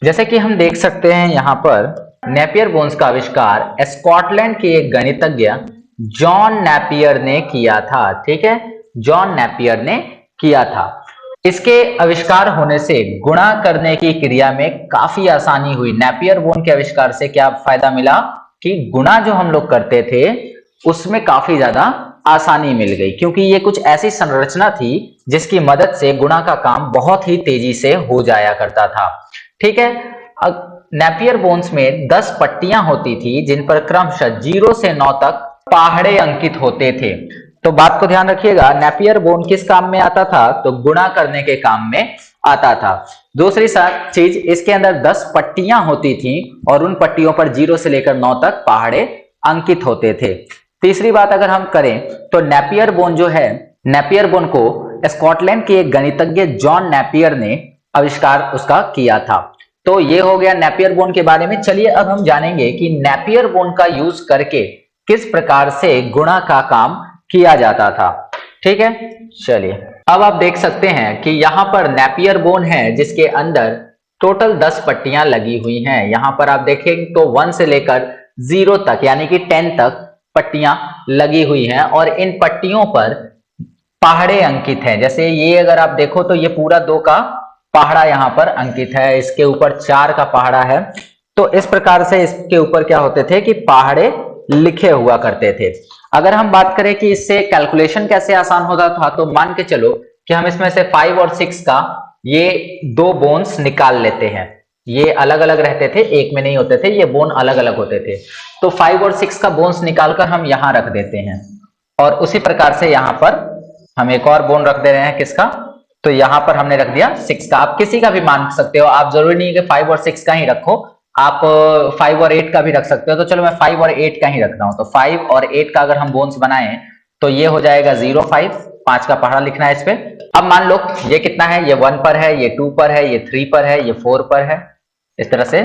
जैसे कि हम देख सकते हैं यहाँ पर नेपियर बोन्स का आविष्कार स्कॉटलैंड के एक गणितज्ञ जॉन नेपियर ने किया था। ठीक है, जॉन नेपियर ने किया था। इसके आविष्कार होने से गुणा करने की क्रिया में काफी आसानी हुई। नेपियर बोन के आविष्कार से क्या फायदा मिला कि गुणा जो हम लोग करते थे उसमें काफी ज्यादा आसानी मिल गई, क्योंकि ये कुछ ऐसी संरचना थी जिसकी मदद से गुणा का काम बहुत ही तेजी से हो जाया करता था। ठीक है, नेपियर बोन्स में 10 पट्टियां होती थी जिन पर क्रमशः 0 से 9 तक पहाड़े अंकित होते थे। तो बात को ध्यान रखिएगा, नेपियर बोन किस काम में आता था? तो गुणा करने के काम में आता था। दूसरी चीज, इसके अंदर 10 पट्टियां होती थी और उन पट्टियों पर 0 से लेकर 9 तक पहाड़े अंकित होते थे। तीसरी बात अगर हम करें तो नेपियर बोन जो है, नेपियर बोन को स्कॉटलैंड के एक गणितज्ञ जॉन नेपियर ने आविष्कार उसका किया था। तो ये हो गया नेपियर बोन के बारे में। चलिए अब हम जानेंगे कि नेपियर बोन का यूज करके किस प्रकार से गुणा का काम किया जाता था। ठीक है, चलिए अब आप देख सकते हैं कि यहाँ पर नेपियर बोन है जिसके अंदर टोटल 10 पट्टियां लगी हुई हैं। यहाँ पर आप देखें तो 1 से लेकर 0 तक यानी कि 10 तक पट्टियां लगी हुई हैं और इन पट्टियों पर पहाड़े अंकित हैं। जैसे ये अगर आप देखो तो ये पूरा 2 का पहाड़ा यहाँ पर अंकित है, इसके ऊपर 4 का पहाड़ा है। तो इस प्रकार से इसके ऊपर क्या होते थे कि पहाड़े लिखे हुआ करते थे। अगर हम बात करें कि इससे कैलकुलेशन कैसे आसान होता था, तो मान के चलो कि हम इसमें से 5 और 6 का ये 2 बोन्स निकाल लेते हैं। ये अलग अलग रहते थे, एक में नहीं होते थे, ये बोन अलग अलग होते थे। तो 5 और 6 का बोन्स निकालकर हम यहां रख देते हैं और उसी प्रकार से यहां पर हम एक और बोन रख दे रहे हैं। किसका? तो यहां पर हमने रख दिया 6 का। आप किसी का भी मान सकते हो, आप जरूरी नहीं है कि 5 और 6 का ही रखो, आप 5 और 8 का भी रख सकते हो। तो चलो मैं 5 और 8 का ही रख रहा हूं। तो 5 और 8 का अगर हम बोन्स बनाएं तो ये हो जाएगा 0 5, 5 का पहाड़ा लिखना है इस पे। अब मान लो ये कितना है, ये 1 पर है, ये 2 पर है, ये 3 पर है, ये 4 पर है, इस तरह से।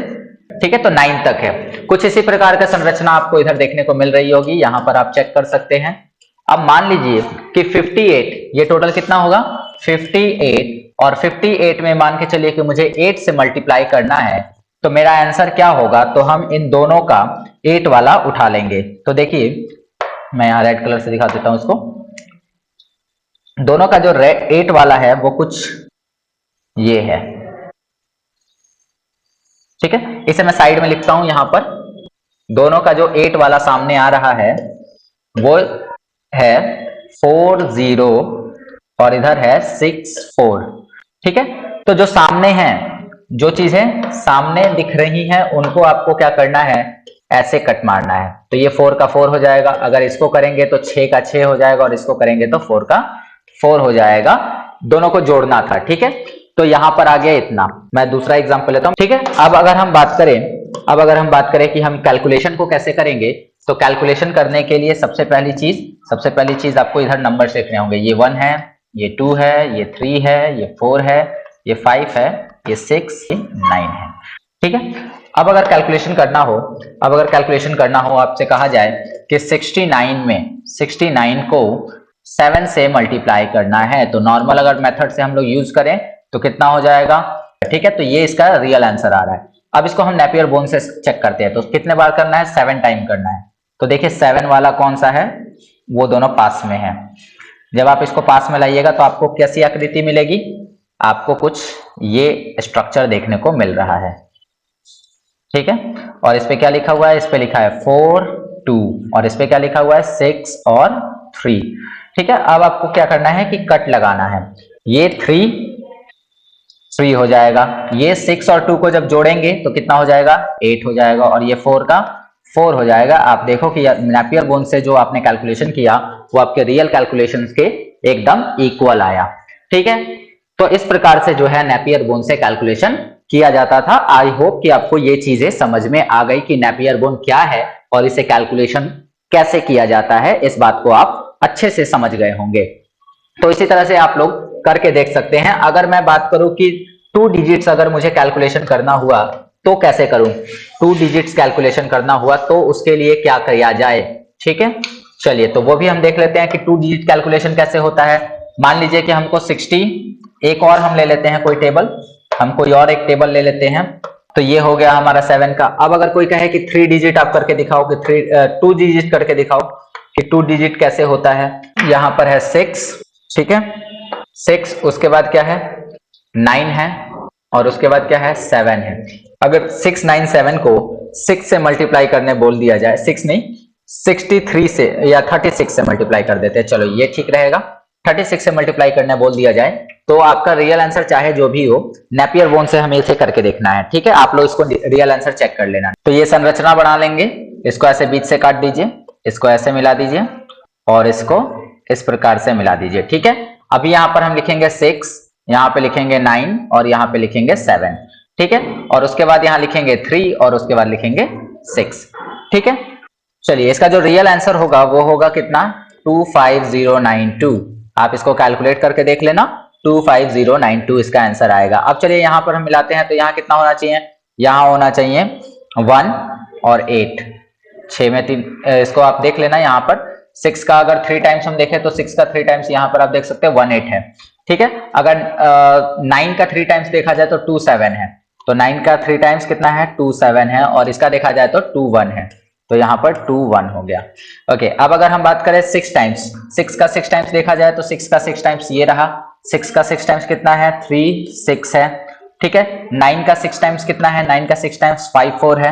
ठीक है, तो 9 तक है। कुछ इसी प्रकार का संरचना आपको इधर देखने को मिल रही होगी, यहां पर आप चेक कर सकते हैं। अब मान लीजिए कि 58, ये टोटल कितना होगा 58, और 58 में मान के चलिए कि मुझे 8 से मल्टीप्लाई करना है, तो मेरा आंसर क्या होगा? तो हम इन दोनों का 8 वाला उठा लेंगे। तो देखिए मैं यहां रेड कलर से दिखा देता हूं इसको। दोनों का जो 8 वाला है वो कुछ ये है। ठीक है, इसे मैं साइड में लिखता हूं। यहां पर दोनों का जो 8 वाला सामने आ रहा है वो है 40 और इधर है 64। ठीक है, तो जो सामने है, जो चीजें सामने दिख रही हैं उनको आपको क्या करना है, ऐसे कट मारना है। तो ये 4 का 4 हो जाएगा, अगर इसको करेंगे तो 6 का 6 हो जाएगा और इसको करेंगे तो 4 का 4 हो जाएगा। दोनों को जोड़ना था। ठीक है, तो यहां पर आ गया इतना। मैं दूसरा एग्जांपल लेता हूं। ठीक है, अब अगर हम बात करें कि हम कैलकुलेशन को कैसे करेंगे, तो कैलकुलेशन करने के लिए सबसे पहली चीज आपको इधर नंबर लिखने होंगे। ये 1 है, ये 2 है, ये 3 है, ये 4 है, ये 5 है, ये 6, ये 9 है। ठीक है, अब अगर कैलकुलेशन करना हो आपसे कहा जाए कि 69 को 7 से मल्टीप्लाई करना है, तो नॉर्मल अगर मेथड से हम लोग यूज करें तो कितना हो जाएगा? ठीक है, तो ये इसका रियल आंसर आ रहा है। अब इसको हम नेपियर बोन से चेक करते हैं। तो कितने बार करना है? 7 टाइम करना है। तो देखिए 7 वाला कौन सा है, वो दोनों पास में है। जब आप इसको पास में लाइएगा तो आपको कैसी आकृति मिलेगी? आपको कुछ ये स्ट्रक्चर देखने को मिल रहा है। ठीक है, और इस पे क्या लिखा हुआ है? इस पे लिखा है 4 2, और इस पे क्या लिखा हुआ है? 6 और 3। ठीक है, अब आपको क्या करना है कि कट लगाना है। ये 3 हो जाएगा, ये 6 और 2 को जब जोड़ेंगे तो कितना हो जाएगा? 8 हो जाएगा, और ये 4 का 4 हो जाएगा। आप देखो कि नेपियर बोन से जो आपने कैलकुलेशन किया वो आपके रियल कैलकुलेशन के एकदम इक्वल आया। ठीक है, तो इस प्रकार से जो है नेपियर बोन से कैलकुलेशन किया जाता था। आई होप कि आपको ये चीजें समझ में आ गई कि नेपियर बोन क्या है और इसे कैलकुलेशन कैसे किया जाता है। इस बात को आप अच्छे से समझ गए होंगे। तो इसी तरह से आप लोग करके देख सकते हैं। अगर मैं बात करूं कि 2 डिजिट्स अगर मुझे कैलकुलेशन करना हुआ तो कैसे करूं? 2 डिजिट्स कैलकुलेशन करना हुआ तो उसके लिए क्या किया जाए? ठीक है, चलिए तो वो भी हम देख लेते हैं कि 2 डिजिट कैलकुलेशन कैसे होता है। मान लीजिए कि हमको 60, एक और हम ले लेते हैं कोई टेबल, हम कोई और एक टेबल ले लेते हैं। तो ये हो गया हमारा 7 का। अब अगर कोई कहे कि 3 डिजिट आप करके दिखाओ, कि 2 डिजिट करके दिखाओ, कि 2 डिजिट कैसे होता है। यहाँ पर है 6, ठीक है, 6, उसके बाद क्या है 9 है, और उसके बाद क्या है 7 है। अगर 6, 9, 7 को 6 से मल्टीप्लाई करने बोल दिया जाए, 6 नहीं 63 से या 36 से मल्टीप्लाई कर देते हैं, चलो ये ठीक रहेगा। 36 से मल्टीप्लाई करने बोल दिया जाए तो आपका रियल आंसर चाहे जो भी हो, नेपियर बोन से हमें इसे करके देखना है, ठीक है। आप लोग इसको रियल आंसर चेक कर लेना। तो ये संरचना बना लेंगे, इसको ऐसे बीच से काट दीजिए, इसको ऐसे मिला दीजिए, और इसको इस प्रकार से मिला दीजिए, ठीक है। अभी यहाँ पर हम लिखेंगे 6, यहाँ पे लिखेंगे 9, और यहाँ पे लिखेंगे 7, ठीक है। और उसके बाद यहाँ लिखेंगे 3, और उसके बाद लिखेंगे 6, ठीक है। चलिए इसका जो रियल आंसर होगा वो होगा कितना, 25092। आप इसको कैलकुलेट करके देख लेना, 25092 इसका आंसर आएगा। अब चलिए यहाँ पर हम मिलाते हैं, तो यहाँ कितना होना चाहिए, यहाँ होना चाहिए 1 और 8, 6 में 3, इसको आप देख लेना। यहाँ पर 6 का अगर 3 टाइम्स हम देखें तो 6 का 3 टाइम्स यहाँ पर आप देख सकते हैं 18 है, ठीक है। अगर 9 का 3 टाइम्स देखा जाए तो 27 है, तो 9 का 3 टाइम्स कितना है 27 है, और इसका देखा जाए तो 21 है, तो यहाँ पर 21 हो गया। ओके, अब अगर हम बात करें 6 टाइम्स, 6 का 6 टाइम्स देखा जाए तो 6 का 6 टाइम्स ये रहा, 6 का 6 टाइम्स कितना है 3, 6 है, ठीक है। 9 का 6 टाइम्स कितना है, 9 का 6 टाइम्स 5, 4 है,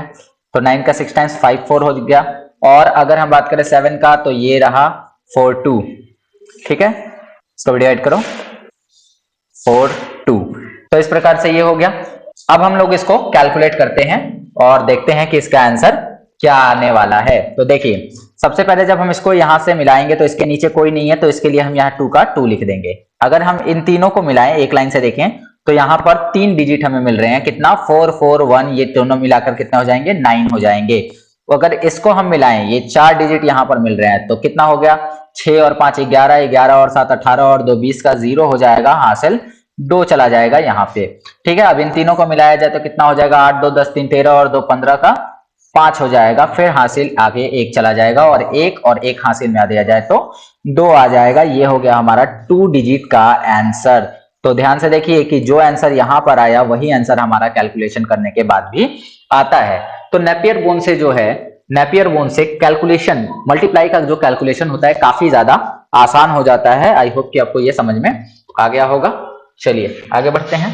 तो 9 का 6 टाइम्स 5, 4 हो गया। और अगर हम बात करें 7 का तो ये रहा 4, 2, ठीक है। इसको डिवाइड करो 4, 2, तो इस प्रकार से ये हो गया। अब हम लोग इसको कैलकुलेट करते हैं और देखते हैं कि इसका आंसर क्या आने वाला है। तो देखिए सबसे पहले जब हम इसको यहां से मिलाएंगे तो इसके नीचे कोई नहीं है, तो इसके लिए हम यहाँ 2 का 2 लिख देंगे। अगर हम इन तीनों को मिलाएं एक लाइन से देखें तो यहाँ पर 3 डिजिट हमें मिल रहे हैं, कितना 4, 4, 1, ये दोनों मिलाकर कितना हो जाएंगे 9 हो जाएंगे। तो अगर इसको हम मिलाएं, ये 4 डिजिट यहाँ पर मिल रहे हैं, तो कितना हो गया 6 और 5 11, 11 और 7 18, और 2 20 का 0 हो जाएगा, हासिल 2 चला जाएगा यहाँ पे, ठीक है। अब इन तीनों को मिलाया जाए तो कितना हो जाएगा 8, 2 10, 3 13, और 2 15 का 5 हो जाएगा, फिर हासिल आगे 1 चला जाएगा, और 1 हासिल में आ दिया जाए तो 2 आ जाएगा। ये हो गया हमारा 2 डिजिट का आंसर। तो ध्यान से देखिए कि जो आंसर यहाँ पर आया वही आंसर हमारा कैलकुलेशन करने के बाद भी आता है। तो नेपियर बोन से जो है, नेपियर बोन से कैलकुलेशन, मल्टीप्लाई का जो कैलकुलेशन होता है काफी ज्यादा आसान हो जाता है। आई होप कि आपको ये समझ में आ गया होगा। चलिए आगे बढ़ते हैं।